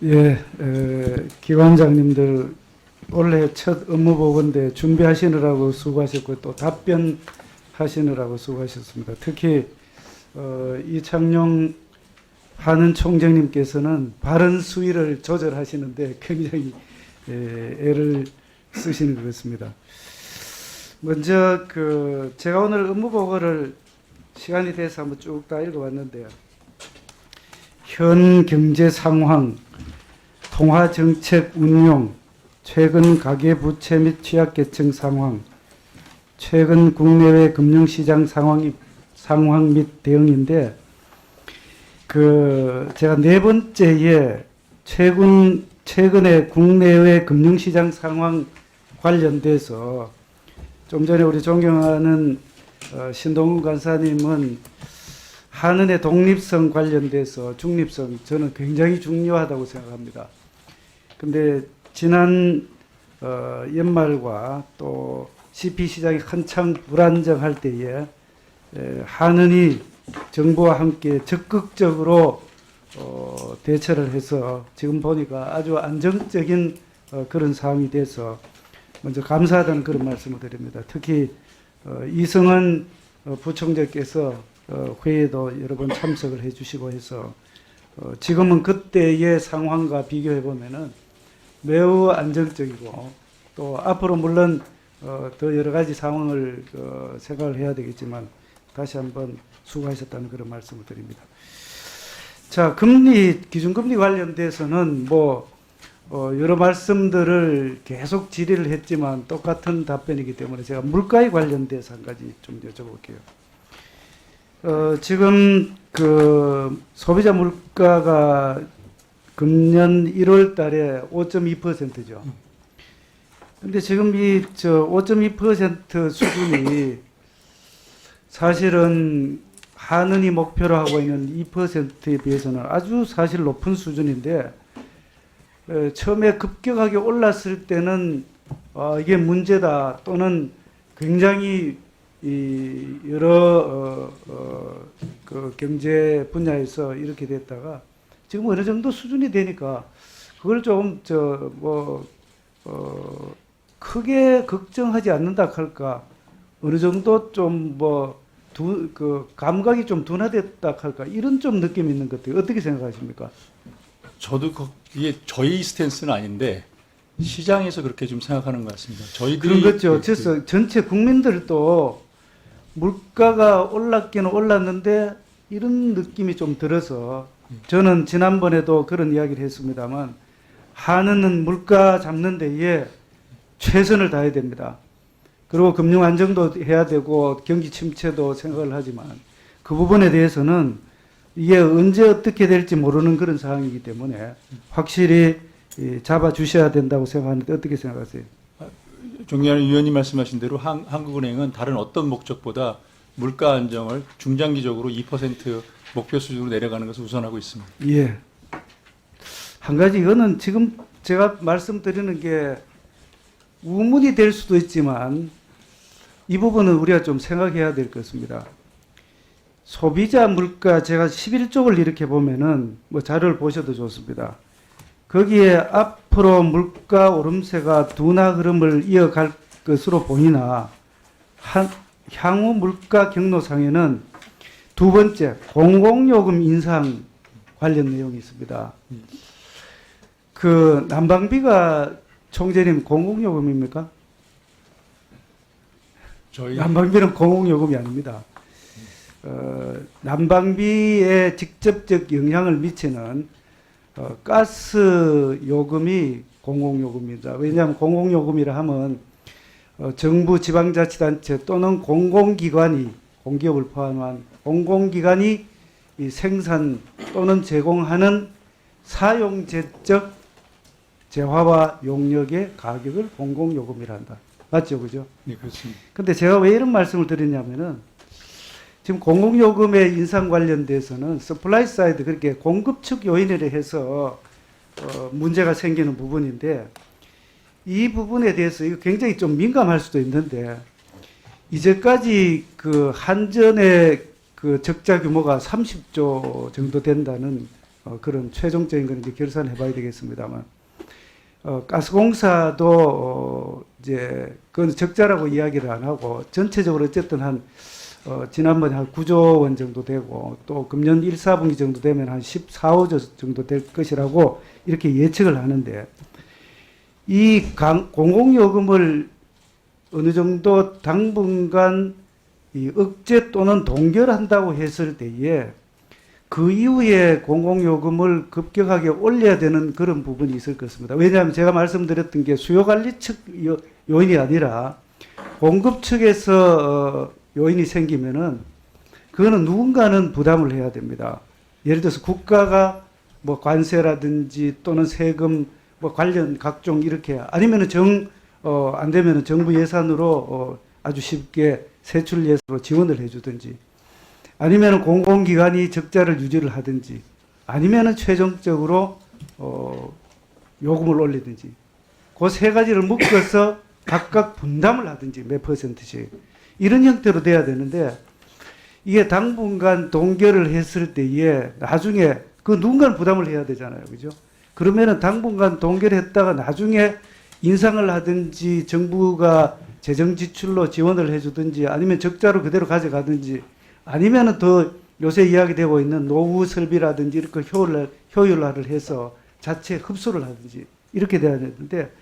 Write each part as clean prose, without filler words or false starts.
예, 기관장님들 올해 첫 업무보고인데 준비하시느라고 수고하셨고 또 답변하시느라고 수고하셨습니다. 특히 이창용 하는 총장님께서는 발언 수위를 조절하시는데 굉장히 애를 쓰시는 것 같습니다. 먼저 제가 오늘 업무보고를 시간이 돼서 한번 쭉 다 읽어봤는데요. 현 경제 상황, 통화정책 운용, 최근 가계부채 및 취약계층 상황, 최근 국내외 금융시장 상황 및 대응인데, 제가 네 번째에 최근에 국내외 금융시장 상황 관련돼서 좀 전에 우리 존경하는 신동훈 간사님은 한은의 독립성 관련돼서 중립성 저는 굉장히 중요하다고 생각합니다. 근데 지난 연말과 또 CP 시장이 한창 불안정할 때에 한은이 정부와 함께 적극적으로 대처를 해서 지금 보니까 아주 안정적인 그런 상황이 돼서 먼저 감사하다는 그런 말씀을 드립니다. 특히 이승은 부총재께서 회의에도 여러 번 참석을 해주시고 해서 지금은 그때의 상황과 비교해 보면은 매우 안정적이고 또 앞으로 물론 더 여러 가지 상황을 생각을 해야 되겠지만 다시 한번 수고하셨다는 그런 말씀을 드립니다. 자, 기준금리 관련돼서는 여러 말씀들을 계속 질의를 했지만 똑같은 답변이기 때문에 제가 물가에 관련돼서 한 가지 좀 여쭤볼게요. 지금 소비자 물가가 금년 1월 달에 5.2%죠. 근데 지금 5.2% 수준이 사실은 한은이 목표로 하고 있는 2%에 비해서는 아주 사실 높은 수준인데, 처음에 급격하게 올랐을 때는 이게 문제다 또는 굉장히 여러 경제 분야에서 이렇게 됐다가 지금 어느 정도 수준이 되니까 그걸 좀 크게 걱정하지 않는다 할까, 어느 정도 좀 감각이 좀 둔화됐다 할까, 이런 좀 느낌이 있는 것 같아요. 어떻게 생각하십니까? 저도 이게 저희 스탠스는 아닌데 시장에서 그렇게 좀 생각하는 것 같습니다. 저희들이 그런 거죠. 그래서 전체 국민들도 물가가 올랐기는 올랐는데 이런 느낌이 좀 들어서 저는 지난번에도 그런 이야기를 했습니다만 한은은 물가 잡는 데에 최선을 다해야 됩니다. 그리고 금융 안정도 해야 되고 경기 침체도 생각을 하지만 그 부분에 대해서는 이게 언제 어떻게 될지 모르는 그런 상황이기 때문에 확실히 잡아주셔야 된다고 생각하는데 어떻게 생각하세요? 존경하는 위원님 말씀하신 대로 한국은행은 다른 어떤 목적보다 물가 안정을 중장기적으로 2% 목표 수준으로 내려가는 것을 우선하고 있습니다. 예. 한 가지 이거는 지금 제가 말씀드리는 게 우문이 될 수도 있지만 이 부분은 우리가 좀 생각해야 될 것입니다. 소비자 물가 제가 11쪽을 이렇게 보면은 자료를 보셔도 좋습니다. 거기에 앞으로 물가 오름세가 둔화 흐름을 이어갈 것으로 보이나 향후 물가 경로상에는 두 번째 공공요금 인상 관련 내용이 있습니다. 난방비가 총재님 공공요금입니까? 난방비는 공공요금이 아닙니다. 난방비에 직접적 영향을 미치는 가스 요금이 공공요금입니다. 왜냐하면 공공요금이라 하면 정부 지방자치단체 또는 공공기관이, 공기업을 포함한 공공기관이 이 생산 또는 제공하는 사용제적 재화와 용역의 가격을 공공요금이라 한다. 맞죠? 그죠? 네, 그렇습니다. 근데 제가 왜 이런 말씀을 드리냐면은 지금 공공요금의 인상 관련돼서는 서플라이 사이드, 그렇게 공급 측 요인에 해서 문제가 생기는 부분인데, 이 부분에 대해서 이거 굉장히 좀 민감할 수도 있는데, 이제까지 한전의 적자 규모가 30조 정도 된다는 그런 최종적인 건 이제 결산해봐야 되겠습니다만 가스공사도 이제 그건 적자라고 이야기를 안 하고 전체적으로 어쨌든 한 지난번에 한 9조 원 정도 되고 또 금년 1, 4분기 정도 되면 한 14, 5조 정도 될 것이라고 이렇게 예측을 하는데 이 공공요금을 어느 정도 당분간 이 억제 또는 동결한다고 했을 때에 그 이후에 공공요금을 급격하게 올려야 되는 그런 부분이 있을 것입니다. 왜냐하면 제가 말씀드렸던 게 수요관리 측 요인이 아니라 공급 측에서 요인이 생기면은 그거는 누군가는 부담을 해야 됩니다. 예를 들어서 국가가 뭐 관세라든지 또는 세금 뭐 관련 각종 이렇게 아니면은 안 되면은 정부 예산으로 아주 쉽게 세출 예산으로 지원을 해주든지 아니면은 공공기관이 적자를 유지를 하든지 아니면은 최종적으로 요금을 올리든지 그 세 가지를 묶어서 각각 분담을 하든지 몇 %씩 이런 형태로 돼야 되는데 이게 당분간 동결을 했을 때에 나중에 그 누군가는 부담을 해야 되잖아요. 그죠? 그러면은 당분간 동결했다가 나중에 인상을 하든지 정부가 재정 지출로 지원을 해주든지 아니면 적자로 그대로 가져가든지 아니면은 더 요새 이야기되고 있는 노후 설비라든지 이렇게 효율화를 해서 자체 흡수를 하든지 이렇게 돼야 되는데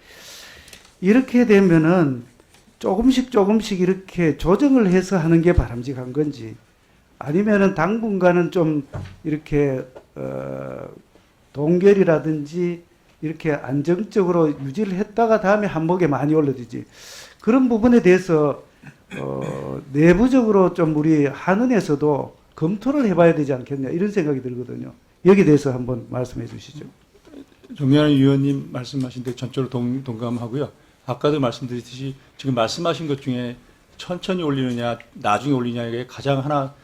이렇게 되면은 조금씩 이렇게 조정을 해서 하는 게 바람직한 건지 아니면은 당분간은 좀 이렇게 동결이라든지 이렇게 안정적으로 유지를 했다가 다음에 한목에 많이 올라지지 그런 부분에 대해서 내부적으로 좀 우리 한은에서도 검토를 해봐야 되지 않겠냐 이런 생각이 들거든요. 여기에 대해서 한번 말씀해 주시죠. 정의한 의원님 말씀하신 데 전적으로 동감하고요. 아까도 말씀드렸듯이 지금 말씀하신 것 중에 천천히 올리느냐 나중에 올리느냐에 가장 하나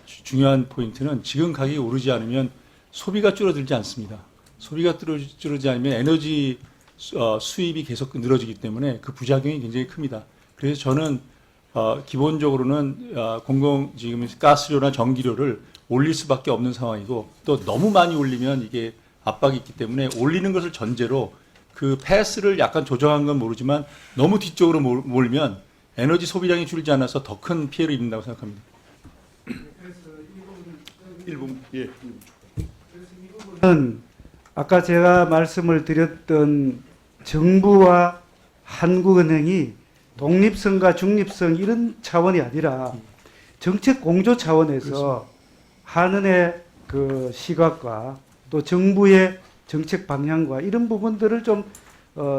중요한 포인트는 지금 가격이 오르지 않으면 소비가 줄어들지 않습니다. 소비가 줄어들지 않으면 에너지 수입이 계속 늘어지기 때문에 그 부작용이 굉장히 큽니다. 그래서 저는 기본적으로는 지금 가스료나 전기료를 올릴 수밖에 없는 상황이고 또 너무 많이 올리면 이게 압박이 있기 때문에 올리는 것을 전제로 그 패스를 약간 조정한 건 모르지만 너무 뒤쪽으로 몰면 에너지 소비량이 줄지 않아서 더 큰 피해를 입는다고 생각합니다. 예. 아까 제가 말씀을 드렸던 정부와 한국은행이 독립성과 중립성 이런 차원이 아니라 정책 공조 차원에서 한은의 그 시각과 또 정부의 정책 방향과 이런 부분들을 좀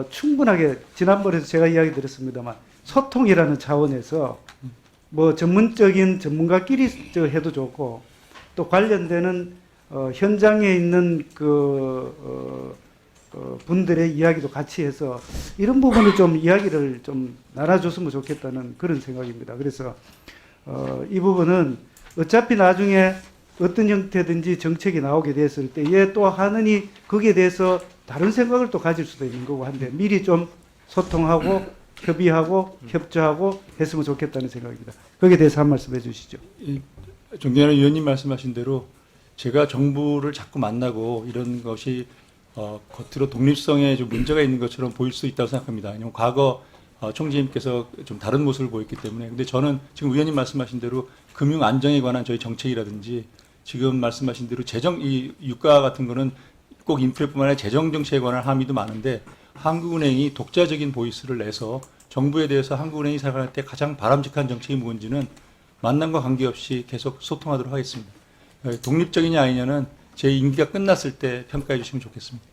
충분하게 지난번에도 제가 이야기 드렸습니다만 소통이라는 차원에서 뭐 전문적인 전문가끼리 해도 좋고 또 관련되는 현장에 있는 분들의 이야기도 같이 해서 이런 부분을 좀 이야기를 좀 나눠줬으면 좋겠다는 그런 생각입니다. 그래서 이 부분은 어차피 나중에 어떤 형태든지 정책이 나오게 됐을 때에 또 하느니 거기에 대해서 다른 생각을 또 가질 수도 있는 거고 한데 미리 좀 소통하고 협의하고 협조하고 했으면 좋겠다는 생각입니다. 거기에 대해서 한 말씀 해주시죠. 존경하는 의원님 말씀하신 대로 제가 정부를 자꾸 만나고 이런 것이 겉으로 독립성에 좀 문제가 있는 것처럼 보일 수 있다고 생각합니다. 왜냐하면 과거 총재님께서 좀 다른 모습을 보였기 때문에. 근데 저는 지금 의원님 말씀하신 대로 금융 안정에 관한 저희 정책이라든지 지금 말씀하신 대로 이 유가 같은 거는 꼭 인플레뿐만 아니라 재정 정책에 관한 함의도 많은데 한국은행이 독자적인 보이스를 내서 정부에 대해서 한국은행이 생각할 때 가장 바람직한 정책이 뭔지는 만남과 관계없이 계속 소통하도록 하겠습니다. 독립적이냐 아니냐는 제 임기가 끝났을 때 평가해 주시면 좋겠습니다.